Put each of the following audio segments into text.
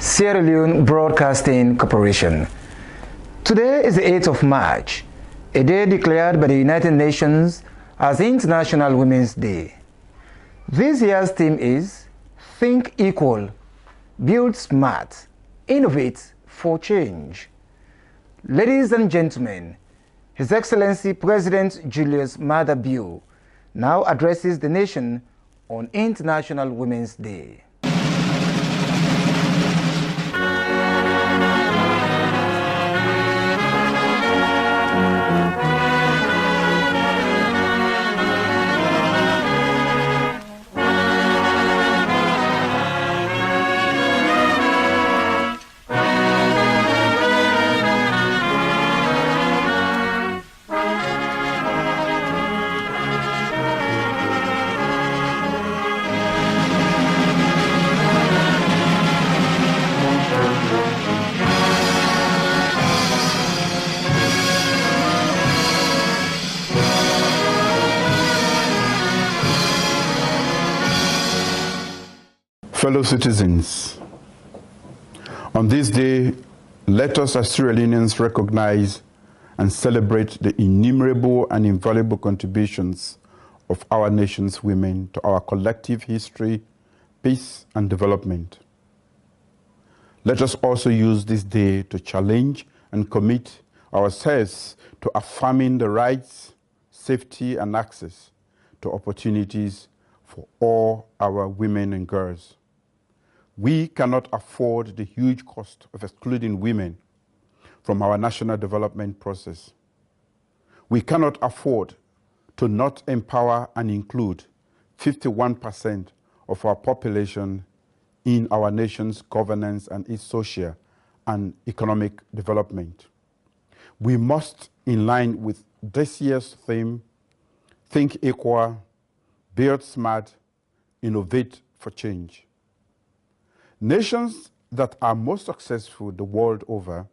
Sierra Leone Broadcasting Corporation. Today is the 8th of March, a day declared by the United Nations as International Women's Day. This year's theme is Think Equal, Build Smart, Innovate for Change. Ladies and gentlemen, His Excellency President Julius Maada Bio now addresses the nation on International Women's Day. Fellow citizens, on this day, let us as Sierra Leoneans recognize and celebrate the innumerable and invaluable contributions of our nation's women to our collective history, peace, and development. Let us also use this day to challenge and commit ourselves to affirming the rights, safety, and access to opportunities for all our women and girls. We cannot afford the huge cost of excluding women from our national development process. We cannot afford to not empower and include 51% of our population in our nation's governance and its social and economic development. We must, in line with this year's theme, Think Equal, Build Smart, Innovate for Change. Nations that are most successful the world over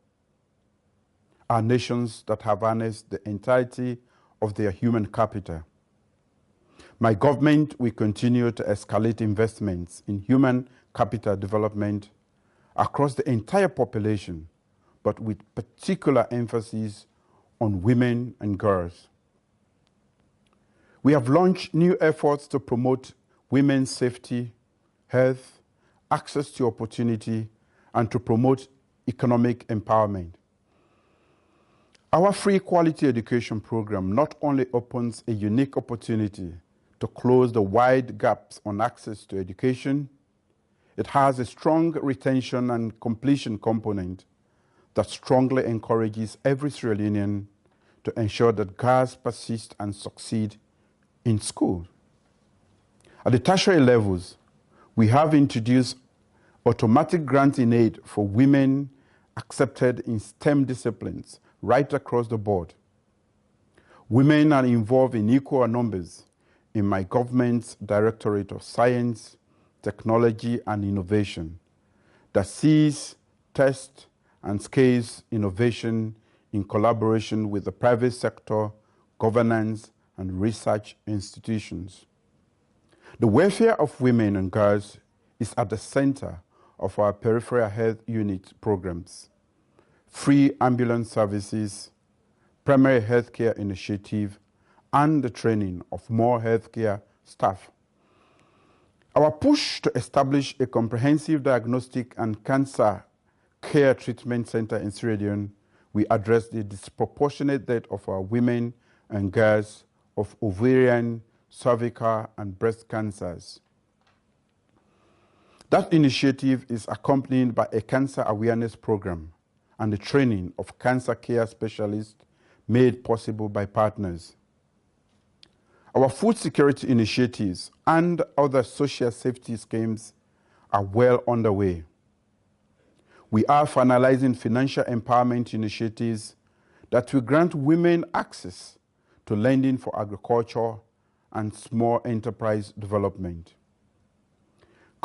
are nations that have harnessed the entirety of their human capital. My government will continue to escalate investments in human capital development across the entire population, but with particular emphasis on women and girls. We have launched new efforts to promote women's safety, health, access to opportunity, and to promote economic empowerment. Our free quality education program not only opens a unique opportunity to close the wide gaps on access to education, it has a strong retention and completion component that strongly encourages every Sierra Leonean to ensure that girls persist and succeed in school. At the tertiary levels, we have introduced automatic granting aid for women accepted in STEM disciplines right across the board. Women are involved in equal numbers in my government's Directorate of Science, Technology and Innovation that sees, tests, and scales innovation in collaboration with the private sector, governance, and research institutions. The welfare of women and girls is at the center of our peripheral health unit programs, free ambulance services, primary healthcare initiative, and the training of more healthcare staff. Our push to establish a comprehensive diagnostic and cancer care treatment center in Sierra Leone, we address the disproportionate death of our women and girls of ovarian, cervical, and breast cancers. That initiative is accompanied by a cancer awareness program and the training of cancer care specialists made possible by partners. Our food security initiatives and other social safety schemes are well underway. We are finalizing financial empowerment initiatives that will grant women access to lending for agriculture and small enterprise development.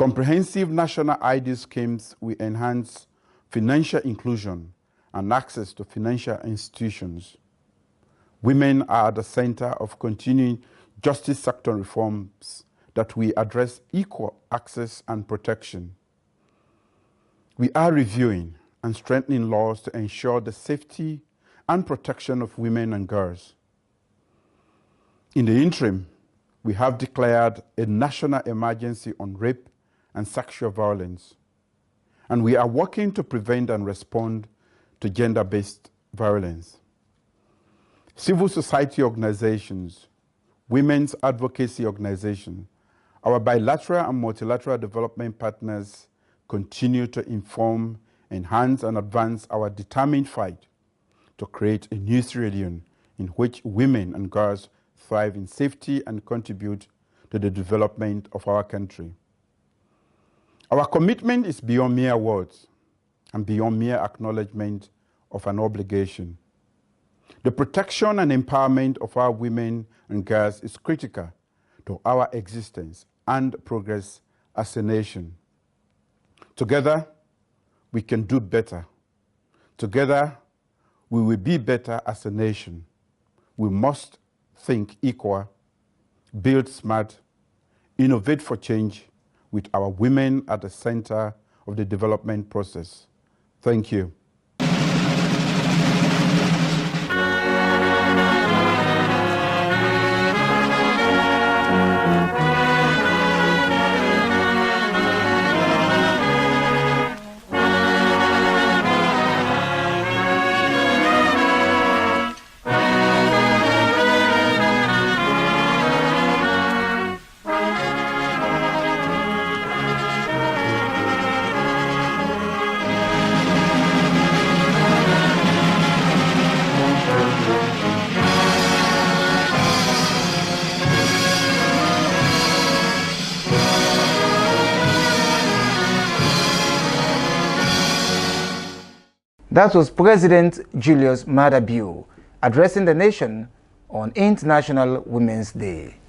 Comprehensive national ID schemes will enhance financial inclusion and access to financial institutions. Women are at the center of continuing justice sector reforms that will address equal access and protection. We are reviewing and strengthening laws to ensure the safety and protection of women and girls. In the interim, we have declared a national emergency on rape and sexual violence, and we are working to prevent and respond to gender-based violence. Civil society organizations, women's advocacy organizations, our bilateral and multilateral development partners continue to inform, enhance, and advance our determined fight to create a new Sierra Leone in which women and girls thrive in safety and contribute to the development of our country. Our commitment is beyond mere words and beyond mere acknowledgement of an obligation. The protection and empowerment of our women and girls is critical to our existence and progress as a nation. Together, we can do better. Together, we will be better as a nation. We must think equal, build smart, innovate for change with our women at the center of the development process. Thank you. That was President Julius Maada Bio addressing the nation on International Women's Day.